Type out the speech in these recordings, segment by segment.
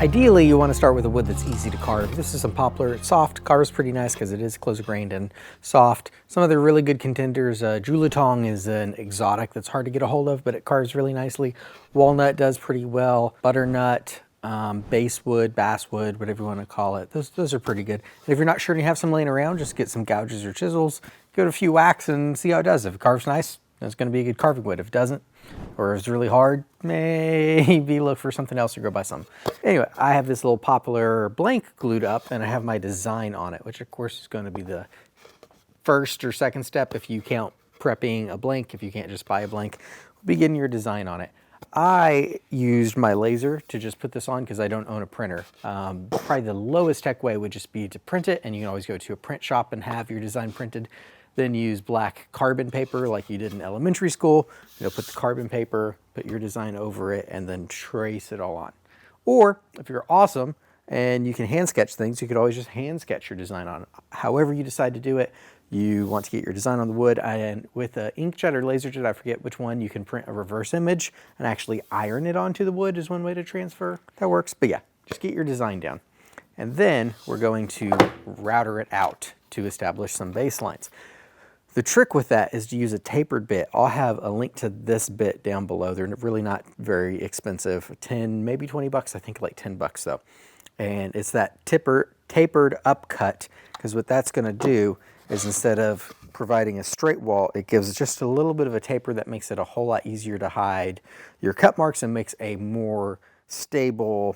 Ideally, you want to start with a wood that's easy to carve. This is some poplar. It's soft, carves pretty nice because it is close-grained and soft. Some other really good contenders, Julatong is an exotic that's hard to get a hold of, but it carves really nicely. Walnut does pretty well. Butternut, basswood, basswood, whatever you want to call it. Those are pretty good. And if you're not sure and you have some laying around, just get some gouges or chisels, give it a few whacks and see how it does. If it carves nice, it's going to be a good carving wood. If it doesn't, or it's really hard, maybe look for something else or go buy some. Anyway, I have this little poplar blank glued up and I have my design on it, which of course is going to be the first or second step if you count prepping a blank. If you can't just buy a blank, be getting your design on it. I used my laser to just put this on because I don't own a printer. Probably the lowest tech way would just be to print it, and you can always go to a print shop and have your design printed. Then use black carbon paper like you did in elementary school. Put the carbon paper, put your design over it, and then trace it all on. Or if you're awesome and you can hand sketch things, you could always just hand sketch your design on it. However you decide to do it, you want to get your design on the wood. And with an inkjet or laser jet, I forget which one, you can print a reverse image and actually iron it onto the wood is one way to transfer. That works, but yeah, just get your design down. And then we're going to router it out to establish some baselines. The trick with that is to use a tapered bit. I'll have a link to this bit down below. They're really not very expensive, 10, maybe 20 bucks. I think like 10 bucks though. And it's that tapered upcut, because what that's gonna do is instead of providing a straight wall, it gives just a little bit of a taper that makes it a whole lot easier to hide your cut marks and makes a more stable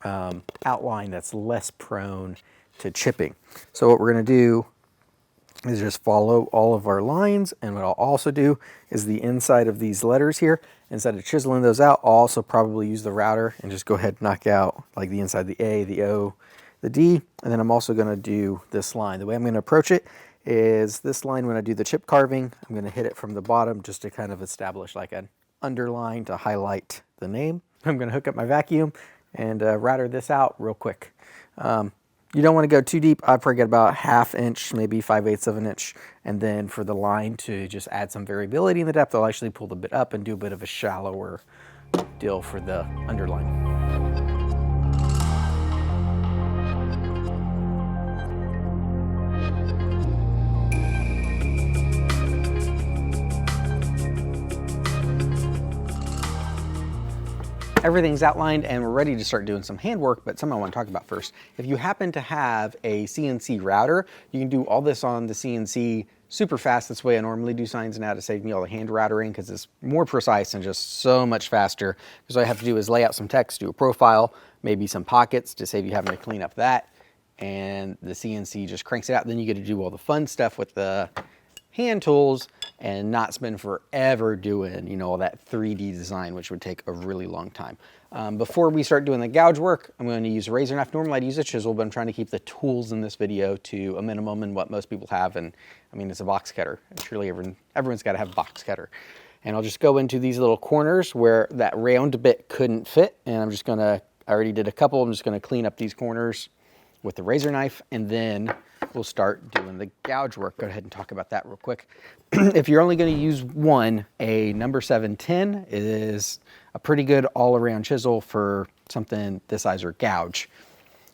outline that's less prone to chipping. So what we're gonna do is just follow all of our lines, and what I'll also do is the inside of these letters here, instead of chiseling those out, I'll also probably use the router and just go ahead and knock out like the inside, the A, the O, the D, and then I'm also going to do this line. The way I'm going to approach it is this line. When I do the chip carving, I'm going to hit it from the bottom just to kind of establish like an underline to highlight the name. I'm going to hook up my vacuum and router this out real quick. You don't want to go too deep. I probably get about 1/2 inch, maybe 5/8 of an inch. And then for the line to just add some variability in the depth, I'll actually pull the bit up and do a bit of a shallower deal for the underline. Everything's outlined and we're ready to start doing some handwork, but something I want to talk about first. If you happen to have a CNC router, you can do all this on the CNC super fast. That's the way I normally do signs now, to save me all the hand routering, because it's more precise and just so much faster. Because all I have to do is lay out some text, do a profile, maybe some pockets to save you having to clean up that, and the CNC just cranks it out. Then you get to do all the fun stuff with the hand tools and not spend forever doing, all that 3D design, which would take a really long time. Before we start doing the gouge work, I'm going to use a razor knife. Normally I'd use a chisel, but I'm trying to keep the tools in this video to a minimum and what most people have. And I mean, it's a box cutter. Surely everyone's got to have a box cutter. And I'll just go into these little corners where that round bit couldn't fit. And I'm just I already did a couple. I'm just going to clean up these corners with the razor knife, and then we'll start doing the gouge work. Go ahead and talk about that real quick. If you're only going to use one, a number 710 is a pretty good all-around chisel for something this size or gouge.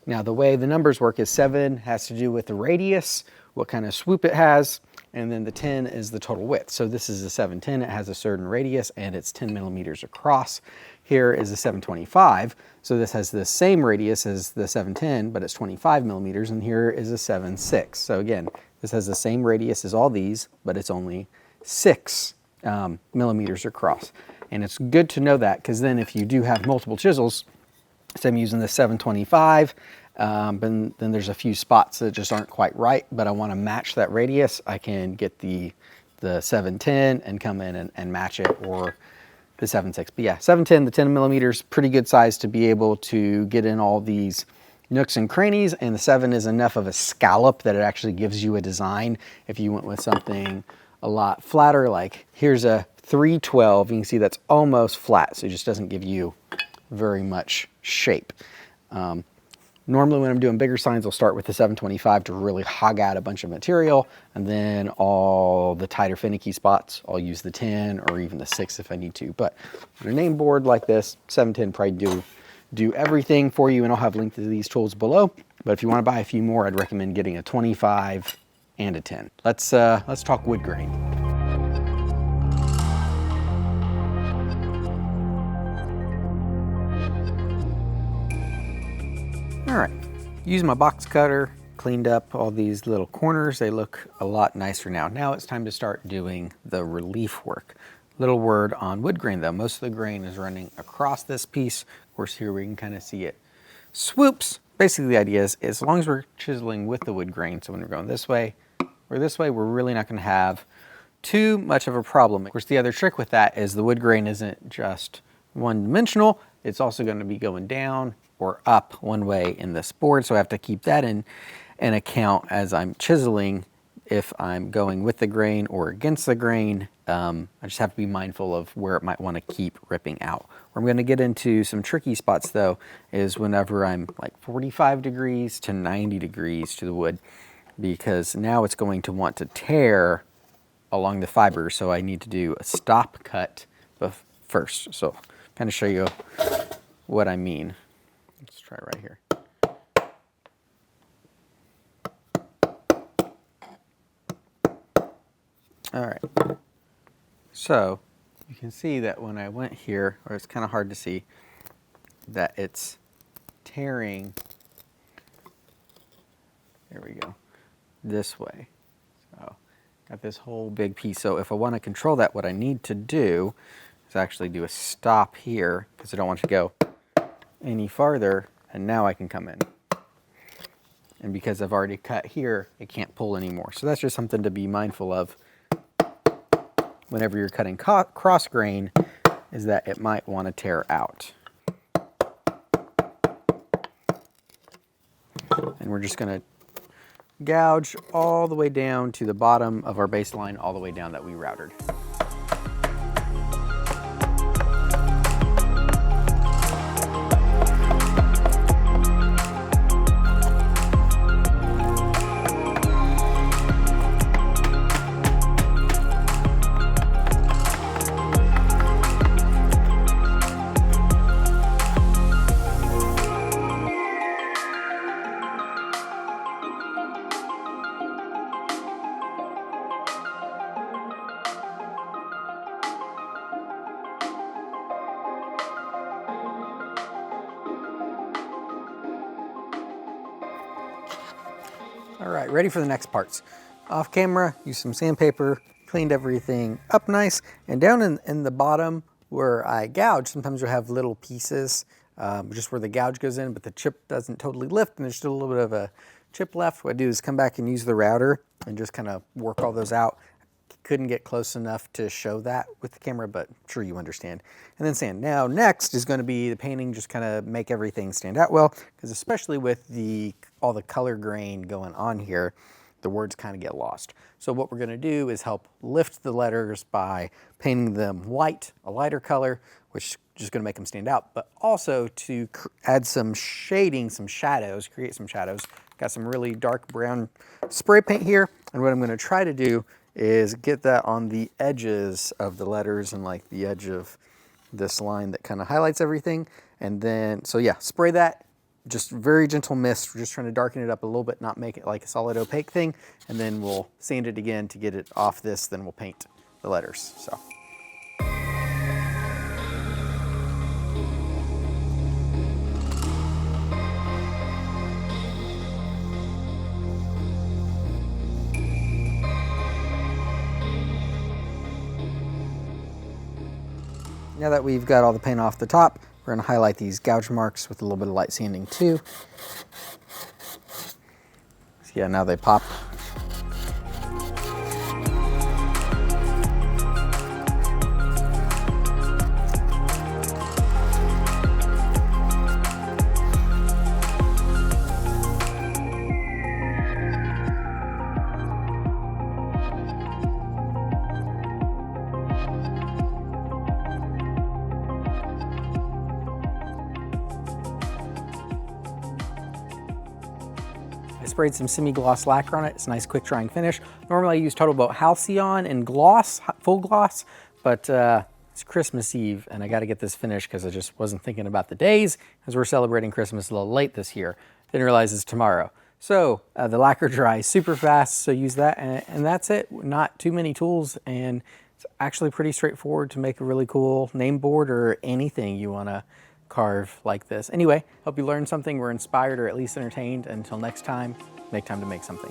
Now, the way the numbers work is 7 has to do with the radius, what kind of swoop it has, and then the 10 is the total width. So this is a 710, it has a certain radius and it's 10 millimeters across. Here is a 725, so this has the same radius as the 710, but it's 25 millimeters, and here is a 7.6. So again, this has the same radius as all these, but it's only 6 millimeters across. And it's good to know that, because then if you do have multiple chisels, so I'm using the 725, then there's a few spots that just aren't quite right, but I want to match that radius. I can get the 710 and come in and match it, or the 7.6. But yeah, 710, the 10 millimeters, pretty good size to be able to get in all these nooks and crannies, and the 7 is enough of a scallop that it actually gives you a design. If you went with something a lot flatter, like here's a 312, you can see that's almost flat, so it just doesn't give you very much shape. Normally when I'm doing bigger signs, I'll start with the 725 to really hog out a bunch of material, and then all the tighter finicky spots, I'll use the 10 or even the 6 if I need to. But on a name board like this, 710 probably do everything for you, and I'll have links to these tools below. But if you want to buy a few more, I'd recommend getting a 25 and a 10. Let's talk wood grain. All right, use my box cutter, cleaned up all these little corners. They look a lot nicer now. Now it's time to start doing the relief work. Little word on wood grain though, most of the grain is running across this piece. Of course, here we can kind of see it swoops. Basically the idea is as long as we're chiseling with the wood grain, so when we're going this way or this way, we're really not gonna have too much of a problem. Of course, the other trick with that is the wood grain isn't just one dimensional, it's also gonna be going down or up one way in this board. So I have to keep that in account as I'm chiseling, if I'm going with the grain or against the grain. I just have to be mindful of where it might want to keep ripping out. Where I'm going to get into some tricky spots though is whenever I'm like 45 degrees to 90 degrees to the wood, because now it's going to want to tear along the fiber. So I need to do a stop cut first. So kind of show you what I mean. Let's try right here. All right, so you can see that when I went here, or it's kind of hard to see, that it's tearing, there we go, this way. So got this whole big piece. So if I want to control that, what I need to do is actually do a stop here, because I don't want to go any farther, and now I can come in. And because I've already cut here, it can't pull anymore. So that's just something to be mindful of whenever you're cutting cross grain, is that it might want to tear out. And we're just going to gouge all the way down to the bottom of our baseline, all the way down that we routed. All right, ready for the next parts. Off camera, use some sandpaper, cleaned everything up nice, and down in the bottom where I gouge, sometimes you'll have little pieces just where the gouge goes in, but the chip doesn't totally lift, and there's still a little bit of a chip left. What I do is come back and use the router and just kind of work all those out. Couldn't get close enough to show that with the camera, but I'm sure you understand. And then sand. Now next is going to be the painting, just kind of make everything stand out well, because especially with all the color grain going on here, the words kind of get lost. So what we're going to do is help lift the letters by painting them white, a lighter color, which is just going to make them stand out, but also to add some shading, some shadows, create some shadows. Got some really dark brown spray paint here, and what I'm going to try to do is get that on the edges of the letters and like the edge of this line that kind of highlights everything. And then, so yeah, spray that, just very gentle mist. We're just trying to darken it up a little bit, not make it like a solid opaque thing. And then we'll sand it again to get it off this, then we'll paint the letters, so. Now that we've got all the paint off the top, we're going to highlight these gouge marks with a little bit of light sanding too. So yeah, now they pop. I sprayed some semi-gloss lacquer on it. It's a nice quick drying finish. Normally I use Total Boat Halcyon and gloss, full gloss, but It's Christmas Eve, and I got to get this finished because I just wasn't thinking about the days, as we're celebrating Christmas a little late this year. Didn't realize it's tomorrow. So the lacquer dries super fast, so use that, and that's it. Not too many tools, and it's actually pretty straightforward to make a really cool name board or anything you want to carve like this. Anyway, hope you learned something, were inspired, or at least entertained. Until next time, make time to make something.